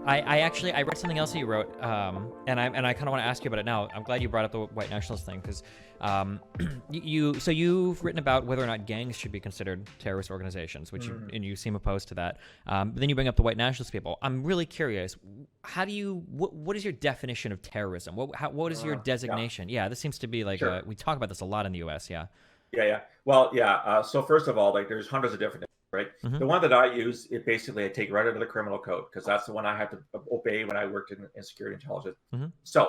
I read something else that you wrote, and I kind of want to ask you about it now. I'm glad you brought up the white nationalist thing because you've written about whether or not gangs should be considered terrorist organizations, which you seem opposed to that. But then you bring up the white nationalist people. I'm really curious. How do you what is your definition of terrorism? What is your designation? Yeah, this seems to be like we talk about this a lot in the U.S. Yeah. Yeah. Well, yeah. So first of all, like there's hundreds of different. Right. The one that I use, it basically I take right out of the criminal code because that's the one I had to obey when I worked in security intelligence. So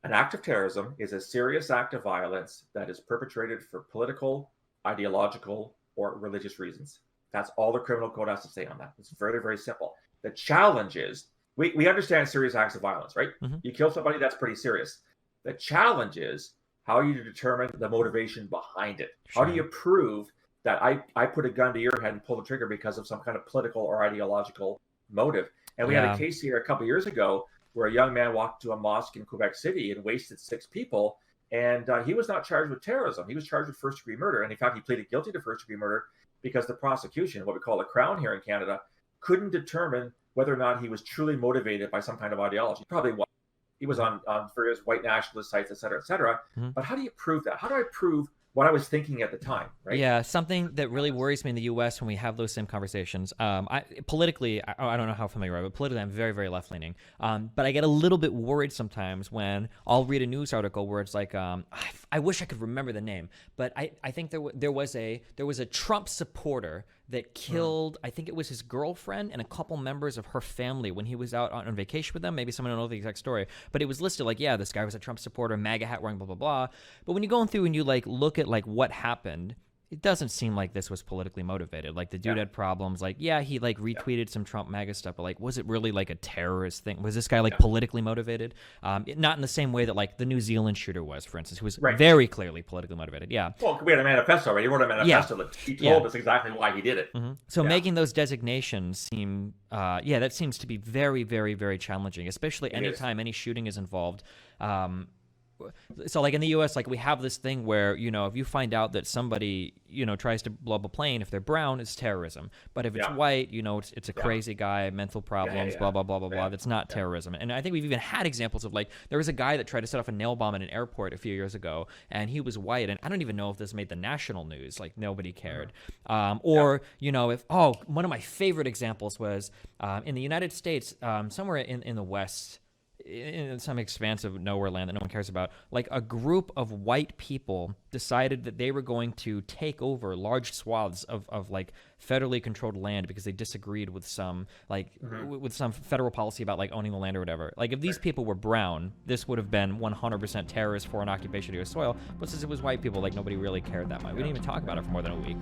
an act of terrorism is a serious act of violence that is perpetrated for political, ideological, or religious reasons. That's all the criminal code has to say on that. It's very, very simple. The challenge is we understand serious acts of violence, right? You kill somebody, that's pretty serious. The challenge is how you determine the motivation behind it. How do you prove that I put a gun to your head and pull the trigger because of some kind of political or ideological motive? And we had a case here a couple of years ago where a young man walked to a mosque in Quebec City and wasted 6 people. And he was not charged with terrorism. He was charged with first-degree murder. And in fact, he pleaded guilty to first-degree murder because the prosecution, what we call the Crown here in Canada, couldn't determine whether or not he was truly motivated by some kind of ideology. Probably was. He was on various white nationalist sites, et cetera, et cetera. But how do you prove that? How do I prove what I was thinking at the time, right? Yeah, something that really worries me in the U.S. when we have those same conversations. Politically, I don't know how familiar you are, but politically, I'm very, very left-leaning. But I get a little bit worried sometimes when I'll read a news article where it's like, I wish I could remember the name, but I think there was a Trump supporter that killed, I think it was his girlfriend and a couple members of her family when he was out on vacation with them. Maybe someone don't know the exact story, but it was listed like, yeah, this guy was a Trump supporter, MAGA hat wearing, blah, blah, blah. But when you're going through and you like look at like what happened, it doesn't seem like this was politically motivated. Like the dude had problems. Like, yeah, he like retweeted some Trump MAGA stuff, but like, was it really like a terrorist thing? Was this guy like politically motivated? Not in the same way that like the New Zealand shooter was, for instance, who was very clearly politically motivated. Yeah. Well, we had a manifesto, right? He wrote a manifesto that he told us exactly why he did it. So making those designations seem, that seems to be very, very, very challenging, especially anytime any shooting is involved. So like in the U.S., like we have this thing where, you know, if you find out that somebody, you know, tries to blow up a plane, if they're brown, it's terrorism. But if it's white, you know, it's a crazy guy, mental problems, blah, blah, blah, blah, blah. That's not terrorism. And I think we've even had examples of like, there was a guy that tried to set off a nail bomb in an airport a few years ago, and he was white. And I don't even know if this made the national news. Like nobody cared. You know, one of my favorite examples was in the United States, somewhere in the West, in some expanse of nowhere land that no one cares about, like a group of white people decided that they were going to take over large swaths of like federally controlled land because they disagreed with some with some federal policy about like owning the land or whatever. Like if these people were brown, this would have been 100% terrorist foreign occupation of U.S. soil. But since it was white people, like nobody really cared that much. We didn't even talk about it for more than a week.